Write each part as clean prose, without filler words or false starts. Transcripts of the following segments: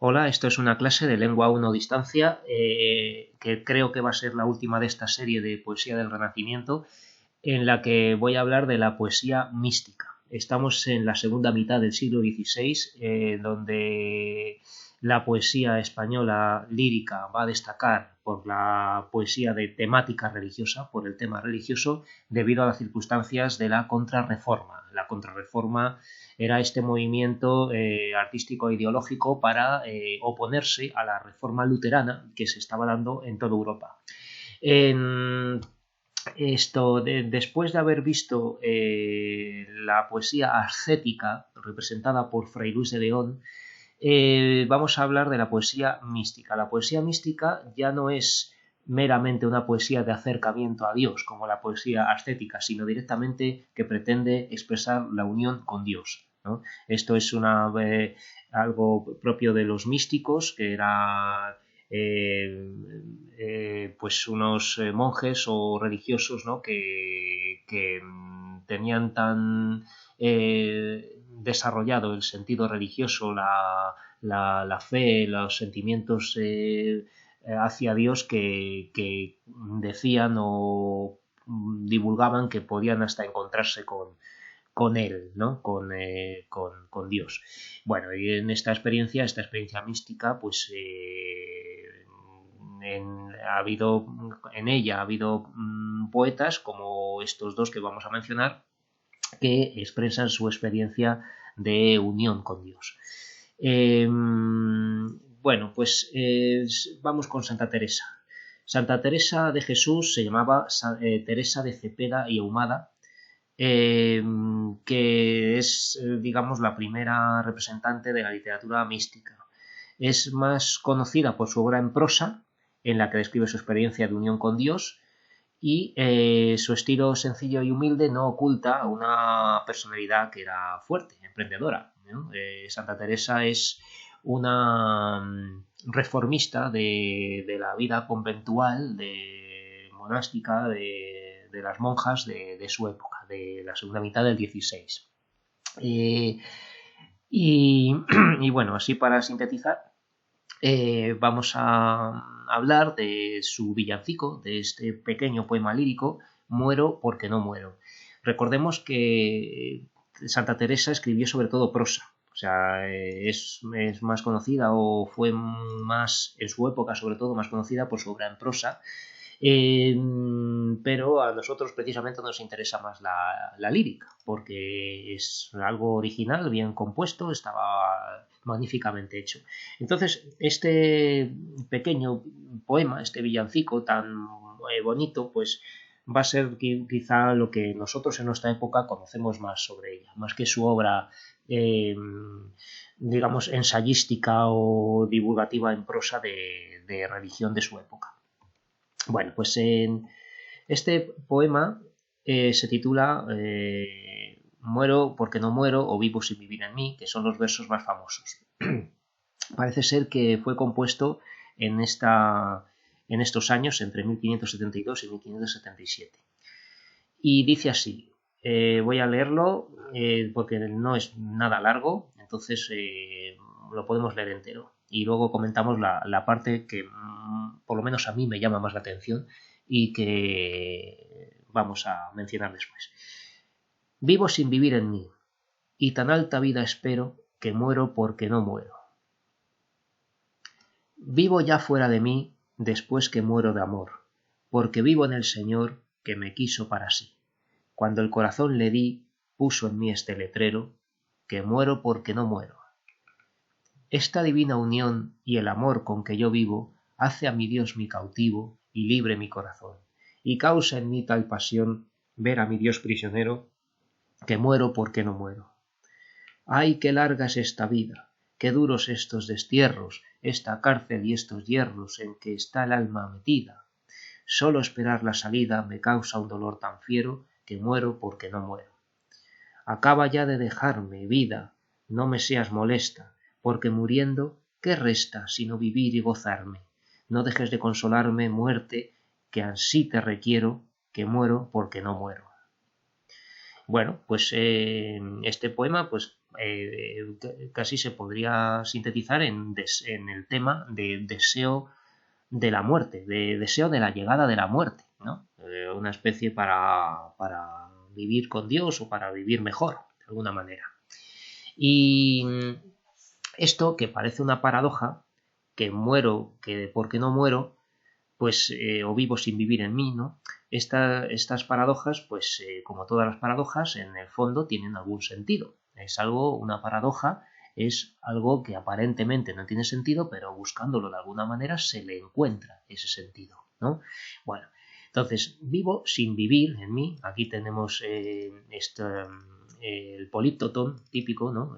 Hola, esto es una clase de lengua 1 distancia que creo que va a ser la última de esta serie de poesía del Renacimiento en la que voy a hablar de la poesía mística. Estamos en la segunda mitad del siglo XVI, donde la poesía española lírica va a destacar por la poesía de temática religiosa, por el tema religioso, debido a las circunstancias de la Contrarreforma. La Contrarreforma era este movimiento artístico e ideológico para oponerse a la reforma luterana que se estaba dando en toda Europa. Después de haber visto la poesía ascética representada por Fray Luis de León, vamos a hablar de la poesía mística. La poesía mística ya no es meramente una poesía de acercamiento a Dios como la poesía ascética, sino directamente que pretende expresar la unión con Dios, ¿no? Esto es algo propio de los místicos, que era pues unos monjes o religiosos, ¿no? que tenían tan desarrollado el sentido religioso, la fe, los sentimientos hacia Dios que decían o divulgaban que podían hasta encontrarse con él, ¿no? Con Dios. Bueno, y en esta experiencia mística, pues en ella ha habido poetas como estos dos que vamos a mencionar, que expresan su experiencia de unión con Dios. Bueno, pues vamos con Santa Teresa. Santa Teresa de Jesús se llamaba Teresa de Cepeda y Ahumada, que es, digamos, la primera representante de la literatura mística. Es más conocida por su obra en prosa, en la que describe su experiencia de unión con Dios, y su estilo sencillo y humilde no oculta una personalidad que era fuerte, emprendedora, ¿no? Santa Teresa es una reformista de la vida conventual, monástica, de las monjas de su época, de la segunda mitad del XVI. Y bueno, así para sintetizar, vamos a hablar de su villancico, de este pequeño poema lírico, Muero porque no muero. Recordemos que Santa Teresa escribió sobre todo prosa, o sea, es más conocida, o fue más en su época sobre todo más conocida por su obra en prosa, pero a nosotros precisamente nos interesa más la lírica, porque es algo original, bien compuesto, estaba magníficamente hecho. Entonces, este pequeño poema, este villancico tan bonito, pues va a ser quizá lo que nosotros en nuestra época conocemos más sobre ella, más que su obra, digamos, ensayística o divulgativa en prosa de religión de su época. Bueno, pues este poema se titula Muero porque no muero o vivo sin vivir en mí, que son los versos más famosos. Parece ser que fue compuesto en estos años, entre 1572 y 1577. Y dice así, voy a leerlo porque no es nada largo, entonces lo podemos leer entero. Y luego comentamos la parte que por lo menos a mí me llama más la atención y que vamos a mencionar después. Vivo sin vivir en mí, y tan alta vida espero que muero porque no muero. Vivo ya fuera de mí después que muero de amor, porque vivo en el Señor que me quiso para sí. Cuando el corazón le di, puso en mí este letrero, que muero porque no muero. Esta divina unión y el amor con que yo vivo hace a mi Dios mi cautivo y libre mi corazón, y causa en mí tal pasión ver a mi Dios prisionero, que muero porque no muero. ¡Ay, qué larga es esta vida! ¡Qué duros estos destierros, esta cárcel y estos hierros en que está el alma metida! Solo esperar la salida me causa un dolor tan fiero que muero porque no muero. Acaba ya de dejarme, vida, no me seas molesta, porque muriendo, ¿qué resta sino vivir y gozarme? No dejes de consolarme, muerte, que ansí te requiero, que muero porque no muero. Bueno, pues este poema pues casi se podría sintetizar en el tema de deseo de la muerte, de deseo de la llegada de la muerte, ¿no? Una especie para vivir con Dios o para vivir mejor, de alguna manera. Y esto, que parece una paradoja, que muero, que porque no muero, pues o vivo sin vivir en mí, ¿no? Estas paradojas, pues como todas las paradojas, en el fondo tienen algún sentido. Es algo, una paradoja es algo que aparentemente no tiene sentido, pero buscándolo de alguna manera se le encuentra ese sentido, ¿no? Bueno, entonces, vivo sin vivir en mí. Aquí tenemos el políptoton típico, ¿no?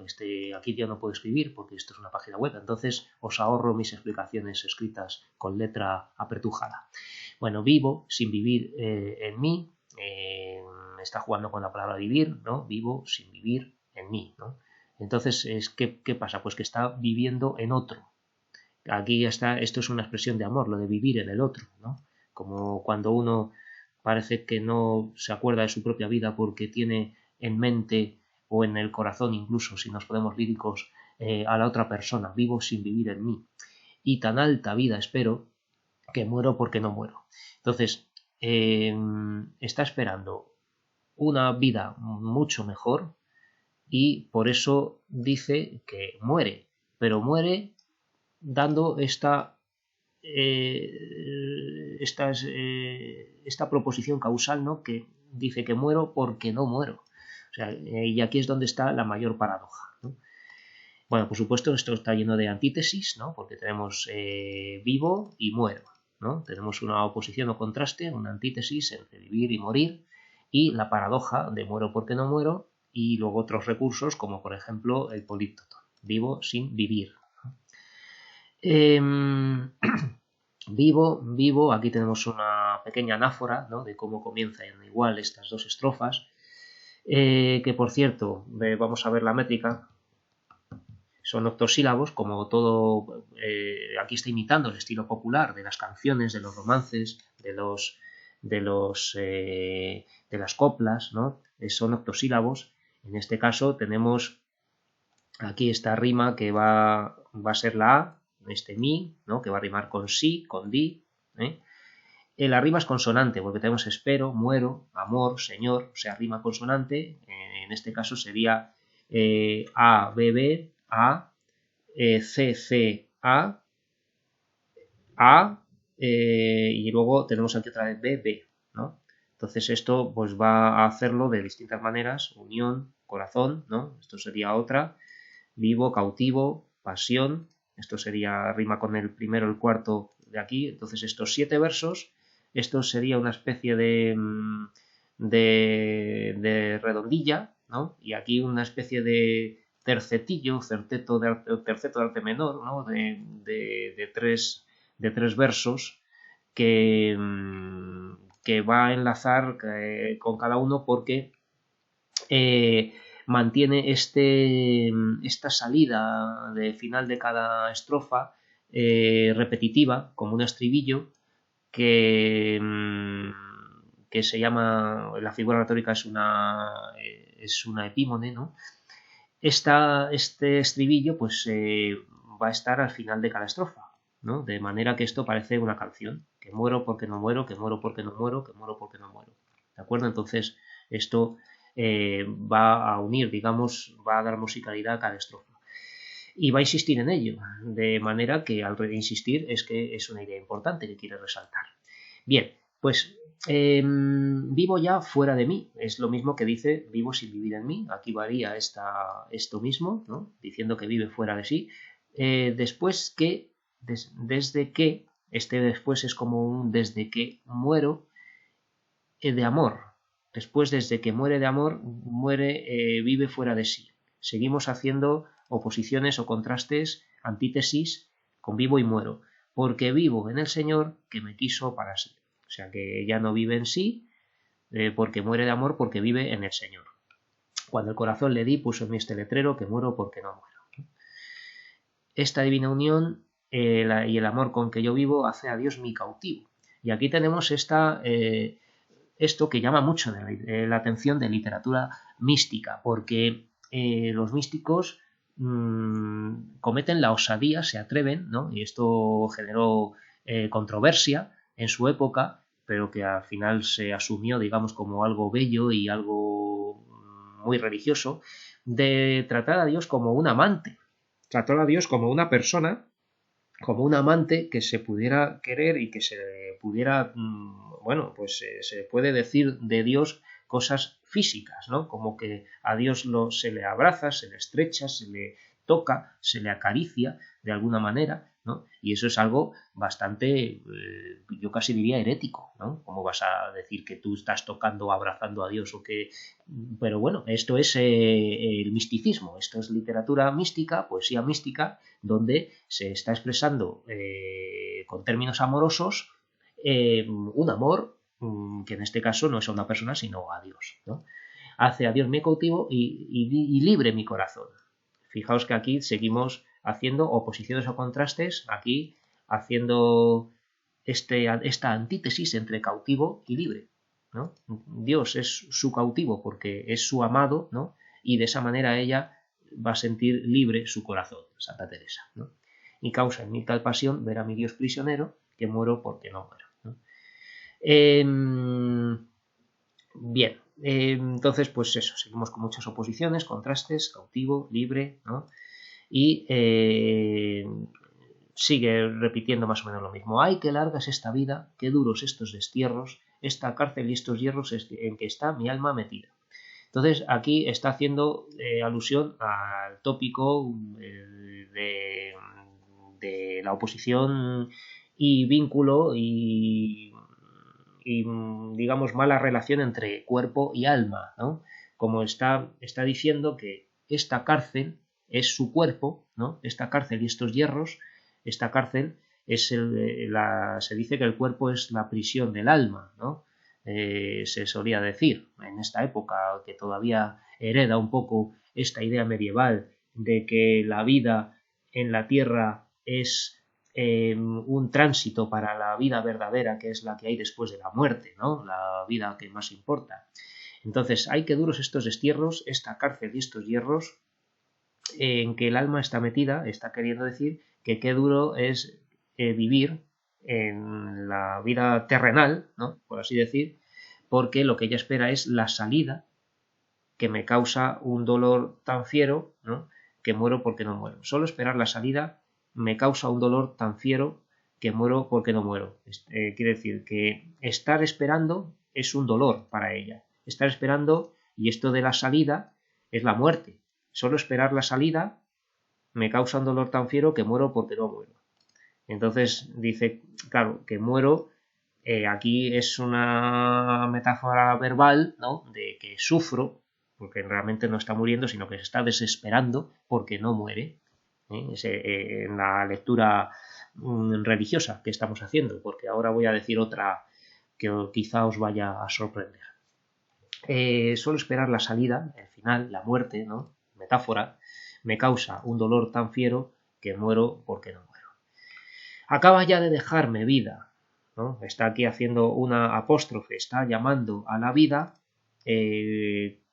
Aquí ya no puedo escribir porque esto es una página web, entonces os ahorro mis explicaciones escritas con letra apretujada. Bueno, vivo sin vivir en mí, está jugando con la palabra vivir, ¿no? Vivo sin vivir en mí, ¿no? Entonces, ¿qué pasa? Pues que está viviendo en otro. Aquí ya está, esto es una expresión de amor, lo de vivir en el otro, ¿no? Como cuando uno parece que no se acuerda de su propia vida porque tiene en mente o en el corazón, incluso si nos ponemos líricos, a la otra persona. Vivo sin vivir en mí. Y tan alta vida espero que muero porque no muero. Entonces, está esperando una vida mucho mejor y por eso dice que muere, pero muere dando esta proposición causal, ¿no? Que dice que muero porque no muero. O sea, y aquí es donde está la mayor paradoja, ¿no? Bueno, por supuesto, esto está lleno de antítesis, ¿no? Porque tenemos vivo y muero, ¿no? Tenemos una oposición o contraste, una antítesis entre vivir y morir, y la paradoja de muero porque no muero, y luego otros recursos, como por ejemplo el políptoton, vivo sin vivir. Vivo, aquí tenemos una pequeña anáfora, ¿no? De cómo comienzan igual estas dos estrofas, que por cierto, vamos a ver la métrica, son octosílabos, como todo, aquí está imitando el estilo popular de las canciones, de los romances, de las coplas, ¿no? Son octosílabos. En este caso tenemos aquí esta rima que va a ser la A, mi, ¿no? Que va a rimar con sí, con di, ¿eh? La rima es consonante, porque tenemos espero, muero, amor, señor, o sea, rima consonante. En este caso sería A, B, B, A, C, C, A, y luego tenemos aquí otra vez B, B, ¿no? Entonces esto pues va a hacerlo de distintas maneras, unión, corazón, ¿no? Esto sería otra, vivo, cautivo, pasión, esto sería rima con el primero, el cuarto de aquí, entonces estos 7 versos, esto sería una especie de redondilla, ¿no? Y aquí una especie de tercetillo, terceto de arte menor, ¿no? De tres versos que va a enlazar con cada uno porque mantiene esta salida de final de cada estrofa repetitiva, como un estribillo, que se llama, la figura retórica es una epímone, ¿no? Este estribillo pues va a estar al final de cada estrofa, ¿no? De manera que esto parece una canción, que muero porque no muero, que muero porque no muero, que muero porque no muero, ¿de acuerdo? Entonces esto va a unir, digamos, va a dar musicalidad a cada estrofa y va a insistir en ello, de manera que al insistir es que es una idea importante que quiere resaltar. Bien, pues vivo ya fuera de mí, es lo mismo que dice vivo sin vivir en mí, aquí varía esto mismo, ¿no? Diciendo que vive fuera de sí, después que, desde que, este después es como un desde que muero de amor, después desde que muere de amor, vive fuera de sí. Seguimos haciendo oposiciones o contrastes, antítesis con vivo y muero, porque vivo en el Señor que me quiso para sí. O sea que ya no vive en sí, porque muere de amor, porque vive en el Señor. Cuando el corazón le di, puso en mí este letrero, que muero porque no muero. Esta divina unión y el amor con que yo vivo hace a Dios mi cautivo. Y aquí tenemos esto que llama mucho la atención de literatura mística, porque los místicos cometen la osadía, se atreven, ¿no? Y esto generó controversia en su época, pero que al final se asumió, digamos, como algo bello y algo muy religioso, de tratar a Dios como un amante, tratar a Dios como una persona, como un amante que se pudiera querer y que se pudiera, bueno, pues se puede decir de Dios cosas físicas, ¿no? Como que a Dios se le abraza, se le estrecha, se le toca, se le acaricia de alguna manera, ¿no? Y eso es algo bastante, yo casi diría herético, ¿no? ¿Cómo vas a decir que tú estás tocando o abrazando a Dios o que... Pero bueno, esto es el misticismo, esto es literatura mística, poesía mística, donde se está expresando con términos amorosos un amor que en este caso no es a una persona sino a Dios, ¿no? Hace a Dios mi cautivo y libre mi corazón. Fijaos que aquí seguimos haciendo oposiciones o contrastes, aquí haciendo esta antítesis entre cautivo y libre, ¿no? Dios es su cautivo porque es su amado, ¿no? Y de esa manera ella va a sentir libre su corazón, Santa Teresa, ¿no? Y causa en mí tal pasión ver a mi Dios prisionero que muero porque no muero, ¿no? Bien, entonces pues eso, seguimos con muchas oposiciones, contrastes, cautivo, libre, ¿no? Y sigue repitiendo más o menos lo mismo. ¡Ay, qué larga es esta vida! ¡Qué duros estos destierros! Esta cárcel y estos hierros en que está mi alma metida. Entonces aquí está haciendo alusión al tópico de la oposición y vínculo y digamos mala relación entre cuerpo y alma, ¿no? Como está diciendo que esta cárcel es su cuerpo, ¿no? Esta cárcel y estos hierros, esta cárcel es se dice que el cuerpo es la prisión del alma, ¿no? Se solía decir en esta época que todavía hereda un poco esta idea medieval de que la vida en la tierra es un tránsito para la vida verdadera, que es la que hay después de la muerte, ¿no? La vida que más importa. Entonces, hay que duros estos destierros, esta cárcel y estos hierros en que el alma está metida, está queriendo decir que qué duro es vivir en la vida terrenal, ¿no? Por así decir, porque lo que ella espera es la salida que me causa un dolor tan fiero, ¿no? Que muero porque no muero. Solo esperar la salida me causa un dolor tan fiero que muero porque no muero. Quiere decir que estar esperando es un dolor para ella. Estar esperando, y esto de la salida es la muerte. Solo esperar la salida me causa un dolor tan fiero que muero porque no muero. Entonces dice, claro, que muero, aquí es una metáfora verbal, ¿no? De que sufro, porque realmente no está muriendo, sino que se está desesperando porque no muere. En la lectura religiosa que estamos haciendo, porque ahora voy a decir otra que quizá os vaya a sorprender. Suelo esperar la salida, el final, la muerte, ¿no? Metáfora, me causa un dolor tan fiero que muero porque no muero. Acaba ya de dejarme vida, ¿no? Está aquí haciendo una apóstrofe, está llamando a la vida,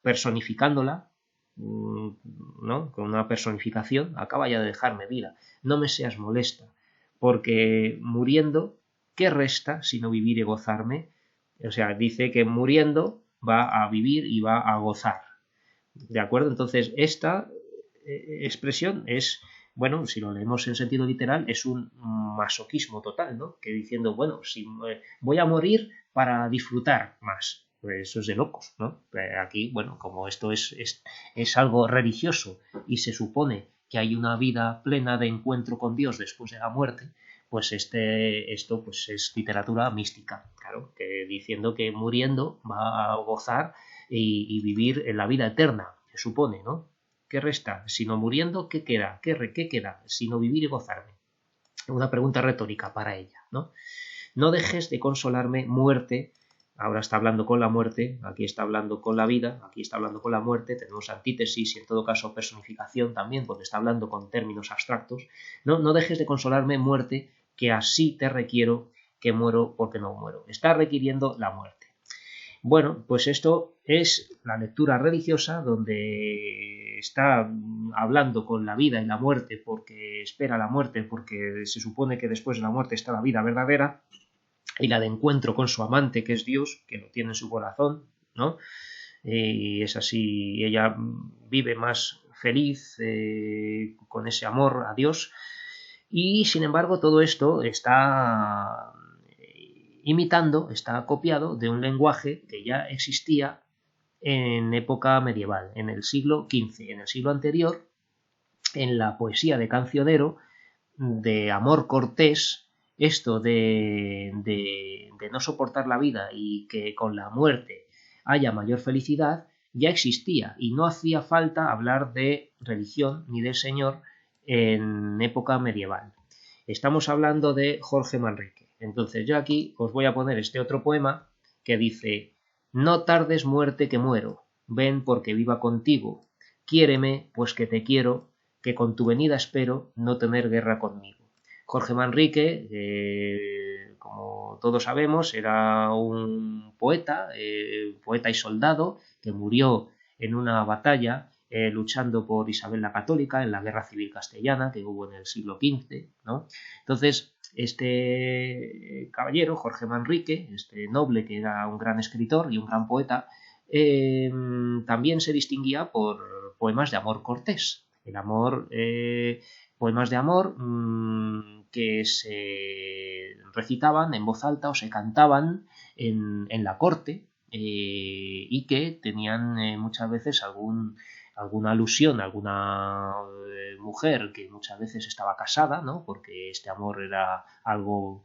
personificándola, ¿no? Con una personificación, acaba ya de dejarme vida. No me seas molesta, porque muriendo, ¿qué resta sino vivir y gozarme? O sea, dice que muriendo va a vivir y va a gozar. ¿De acuerdo? Entonces, esta expresión es, bueno, si lo leemos en sentido literal, es un masoquismo total, ¿no? Que diciendo, bueno, si voy a morir para disfrutar más. Pues eso es de locos, ¿no? Aquí, bueno, como esto es algo religioso y se supone que hay una vida plena de encuentro con Dios después de la muerte, pues esto pues es literatura mística, claro, que diciendo que muriendo va a gozar y vivir en la vida eterna, se supone, ¿no? ¿Qué resta? Sino muriendo, ¿qué queda? ¿Qué queda? Sino vivir y gozarme. Una pregunta retórica para ella, ¿no? No dejes de consolarme, muerte. Ahora está hablando con la muerte, aquí está hablando con la vida, aquí está hablando con la muerte, tenemos antítesis y en todo caso personificación también, porque está hablando con términos abstractos. No dejes de consolarme, muerte, que así te requiero, que muero porque no muero. Está requiriendo la muerte. Bueno, pues esto es la lectura religiosa donde está hablando con la vida y la muerte porque espera la muerte, porque se supone que después de la muerte está la vida verdadera y la de encuentro con su amante, que es Dios, que lo tiene en su corazón, ¿no? Y es así, ella vive más feliz con ese amor a Dios y sin embargo todo esto está imitando, está copiado de un lenguaje que ya existía en época medieval, en el siglo XV, en el siglo anterior, en la poesía de cancionero, de amor cortés, esto de no soportar la vida y que con la muerte haya mayor felicidad, ya existía y no hacía falta hablar de religión ni del Señor en época medieval. Estamos hablando de Jorge Manrique. Entonces yo aquí os voy a poner este otro poema que dice: no tardes muerte que muero, ven porque viva contigo, quiéreme pues que te quiero, que con tu venida espero no tener guerra conmigo. Jorge Manrique, como todos sabemos, era un poeta, poeta y soldado, que murió en una batalla luchando por Isabel la Católica en la Guerra Civil Castellana que hubo en el siglo XV, ¿no? Entonces, este caballero, Jorge Manrique, este noble que era un gran escritor y un gran poeta, también se distinguía por poemas de amor cortés. El amor, poemas de amor que se recitaban en voz alta o se cantaban en la corte y que tenían muchas veces alguna alusión a alguna mujer que muchas veces estaba casada, ¿no? Porque este amor era algo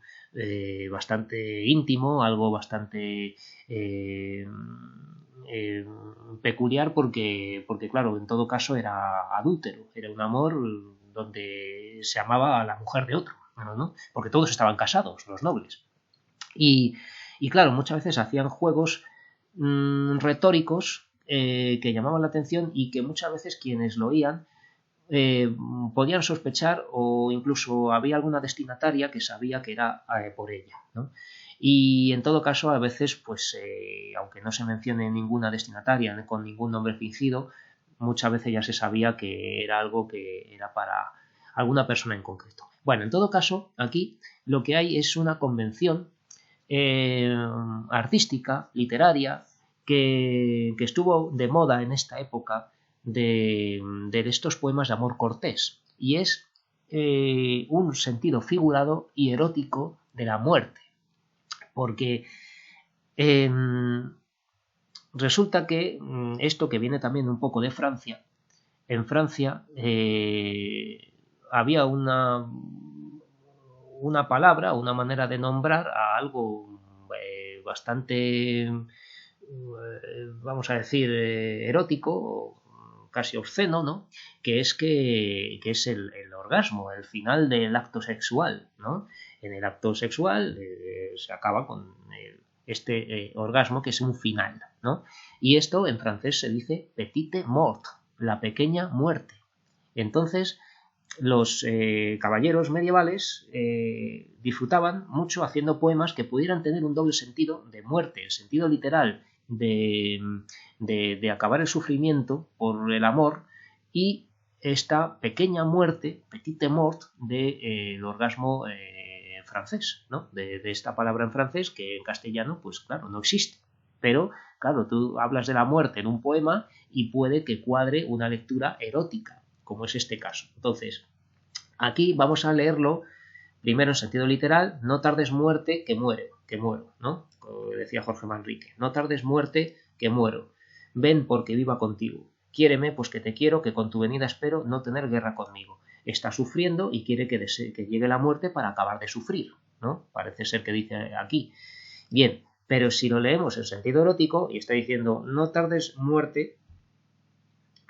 bastante íntimo, algo bastante peculiar porque, claro, en todo caso era adúltero, era un amor donde se amaba a la mujer de otro, ¿no? Porque todos estaban casados, los nobles. Y claro, muchas veces hacían juegos retóricos que llamaban la atención y que muchas veces quienes lo oían podían sospechar o incluso había alguna destinataria que sabía que era por ella, ¿no? Y en todo caso a veces pues aunque no se mencione ninguna destinataria con ningún nombre fingido, muchas veces ya se sabía que era algo que era para alguna persona en concreto. Bueno, en todo caso aquí lo que hay es una convención artística, literaria, que estuvo de moda en esta época de estos poemas de amor cortés, y es un sentido figurado y erótico de la muerte, porque resulta que esto que viene también un poco de Francia, en Francia había una palabra, una manera de nombrar a algo bastante, vamos a decir, erótico, casi obsceno, ¿no? Que es el orgasmo, el final del acto sexual, ¿no? En el acto sexual se acaba con este orgasmo que es un final, ¿no? Y esto en francés se dice petite mort, la pequeña muerte. Entonces, los caballeros medievales disfrutaban mucho haciendo poemas que pudieran tener un doble sentido de muerte, el sentido literal de acabar el sufrimiento por el amor y esta pequeña muerte, petite mort, del orgasmo francés, ¿no? De esta palabra en francés que en castellano, pues claro, no existe. Pero, claro, tú hablas de la muerte en un poema y puede que cuadre una lectura erótica, como es este caso. Entonces, aquí vamos a leerlo primero en sentido literal: no tardes muerte que muero, ¿no? Como decía Jorge Manrique, no tardes muerte que muero, ven porque viva contigo, quiéreme pues que te quiero, que con tu venida espero no tener guerra conmigo. Está sufriendo y quiere que llegue la muerte para acabar de sufrir, ¿no? Parece ser que dice aquí. Bien, pero si lo leemos en sentido erótico y está diciendo no tardes muerte,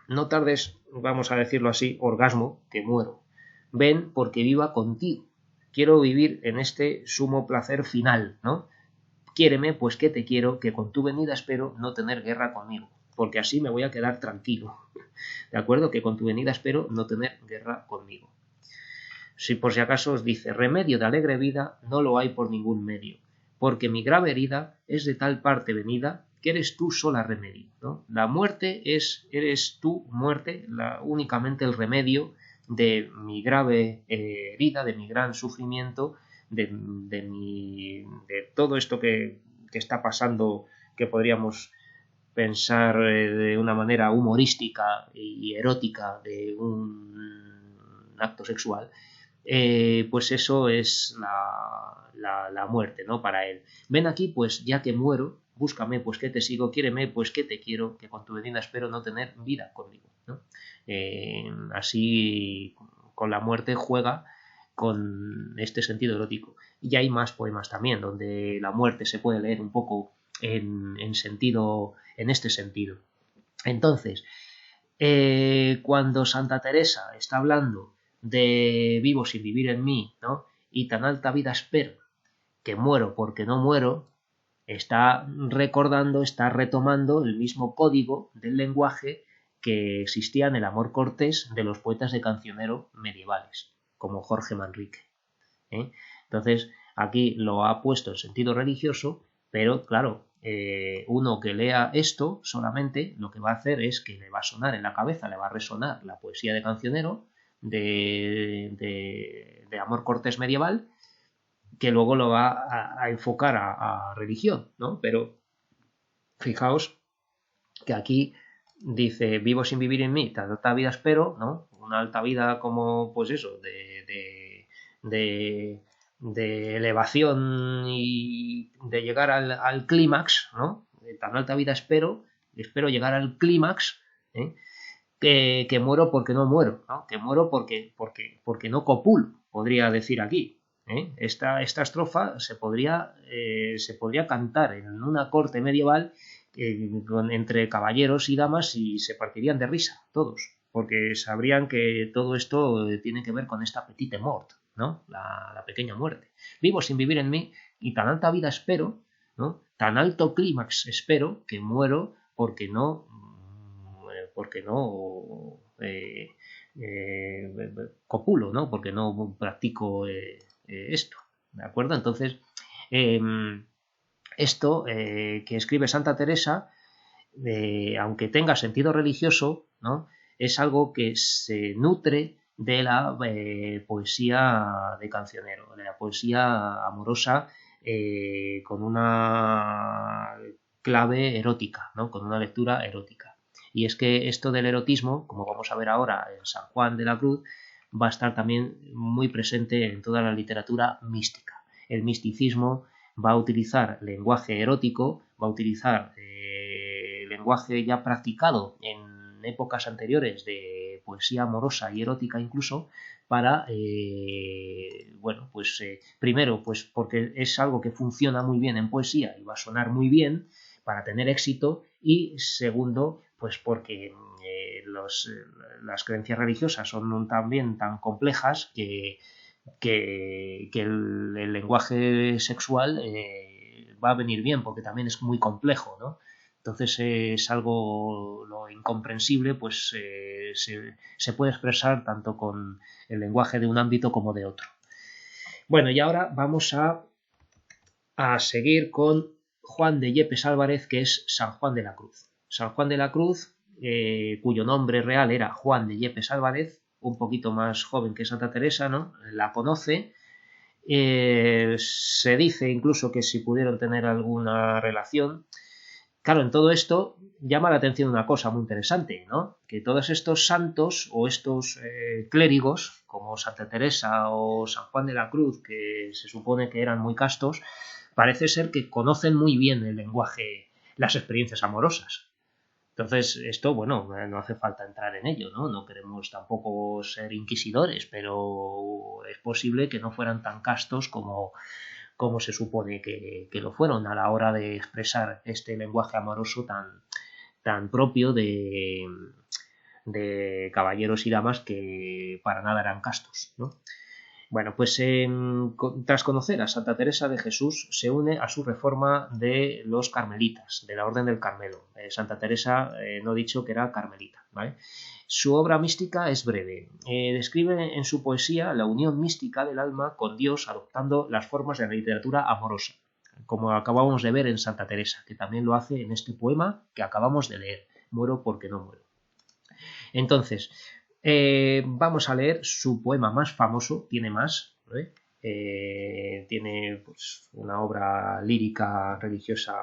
no tardes, vamos a decirlo así, orgasmo, que muero. Ven porque viva contigo. Quiero vivir en este sumo placer final, ¿no? Quiéreme, pues que te quiero, que con tu venida espero no tener guerra conmigo, porque así me voy a quedar tranquilo. ¿De acuerdo? Que con tu venida espero no tener guerra conmigo. Si por si acaso os dice, remedio de alegre vida no lo hay por ningún medio, porque mi grave herida es de tal parte venida que eres tú sola remedio, ¿no? La muerte eres tú, muerte, únicamente el remedio de mi grave herida, de mi gran sufrimiento, de todo esto que está pasando, que podríamos pensar de una manera humorística y erótica de un acto sexual, pues eso es la muerte, ¿no? Para él. Ven aquí, pues ya que muero, búscame, pues que te sigo, quiéreme, pues que te quiero, que con tu venida espero no tener vida conmigo, ¿no? Así con la muerte juega con este sentido erótico. Y hay más poemas también, donde la muerte se puede leer un poco en este sentido. Entonces, cuando Santa Teresa está hablando de vivo sin vivir en mí, ¿no? Y tan alta vida espero, que muero porque no muero, está recordando, está retomando el mismo código del lenguaje que existía en el amor cortés de los poetas de cancionero medievales, como Jorge Manrique, ¿eh? Entonces, aquí lo ha puesto en sentido religioso, pero claro, uno que lea esto solamente lo que va a hacer es que le va a sonar en la cabeza, le va a resonar la poesía de cancionero de amor cortés medieval, que luego lo va a enfocar a religión, ¿no? Pero fijaos que aquí dice, vivo sin vivir en mí, tan alta vida espero, ¿no? Una alta vida como, pues eso, de elevación y de llegar al clímax, ¿no? De tan alta vida espero llegar al clímax, ¿eh? Que muero porque no muero, ¿no? Que muero porque no copulo, podría decir aquí, ¿eh? Esta estrofa se podría cantar en una corte medieval entre caballeros y damas y se partirían de risa todos, porque sabrían que todo esto tiene que ver con esta petite mort, ¿no? La pequeña muerte. Vivo sin vivir en mí y tan alta vida espero, ¿no? Tan alto clímax espero que muero porque no copulo, ¿no? Porque no practico esto, ¿de acuerdo? Entonces, esto que escribe Santa Teresa, aunque tenga sentido religioso, ¿no? Es algo que se nutre de la poesía de cancionero, de la poesía amorosa con una clave erótica, ¿no? Con una lectura erótica. Y es que esto del erotismo, como vamos a ver ahora en San Juan de la Cruz, va a estar también muy presente en toda la literatura mística. El misticismo va a utilizar lenguaje erótico, va a utilizar lenguaje ya practicado en épocas anteriores de poesía amorosa y erótica incluso, para, primero, pues porque es algo que funciona muy bien en poesía y va a sonar muy bien para tener éxito, y segundo, pues porque las creencias religiosas son también tan complejas que el lenguaje sexual va a venir bien, porque también es muy complejo, ¿no? Entonces es algo lo incomprensible, pues se puede expresar tanto con el lenguaje de un ámbito como de otro. Bueno, y ahora vamos a seguir con Juan de Yepes Álvarez, que es San Juan de la Cruz. San Juan de la Cruz, cuyo nombre real era Juan de Yepes Álvarez, un poquito más joven que Santa Teresa, ¿no? La conoce. Se dice incluso que si pudieron tener alguna relación. Claro, en todo esto llama la atención una cosa muy interesante, ¿no? Que todos estos santos o estos clérigos, como Santa Teresa o San Juan de la Cruz, que se supone que eran muy castos, parece ser que conocen muy bien el lenguaje, las experiencias amorosas. Entonces, esto, bueno, no hace falta entrar en ello, ¿no? No queremos tampoco ser inquisidores, pero es posible que no fueran tan castos como se supone que lo fueron a la hora de expresar este lenguaje amoroso tan propio de caballeros y damas que para nada eran castos, ¿no? Bueno, pues tras conocer a Santa Teresa de Jesús, se une a su reforma de los carmelitas, de la Orden del Carmelo. Santa Teresa, no he dicho que era carmelita, ¿vale? Su obra mística es breve. Describe en su poesía la unión mística del alma con Dios, adoptando las formas de la literatura amorosa. como acabamos de ver en Santa Teresa, que también lo hace en este poema que acabamos de leer, Muero porque no muero. Entonces, vamos a leer su poema más famoso, tiene más, ¿eh? Tiene pues, una obra lírica religiosa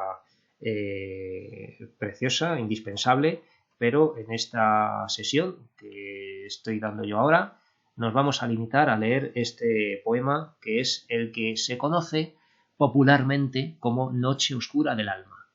preciosa, indispensable, pero en esta sesión que estoy dando yo ahora, nos vamos a limitar a leer este poema, que es el que se conoce popularmente como Noche Oscura del Alma.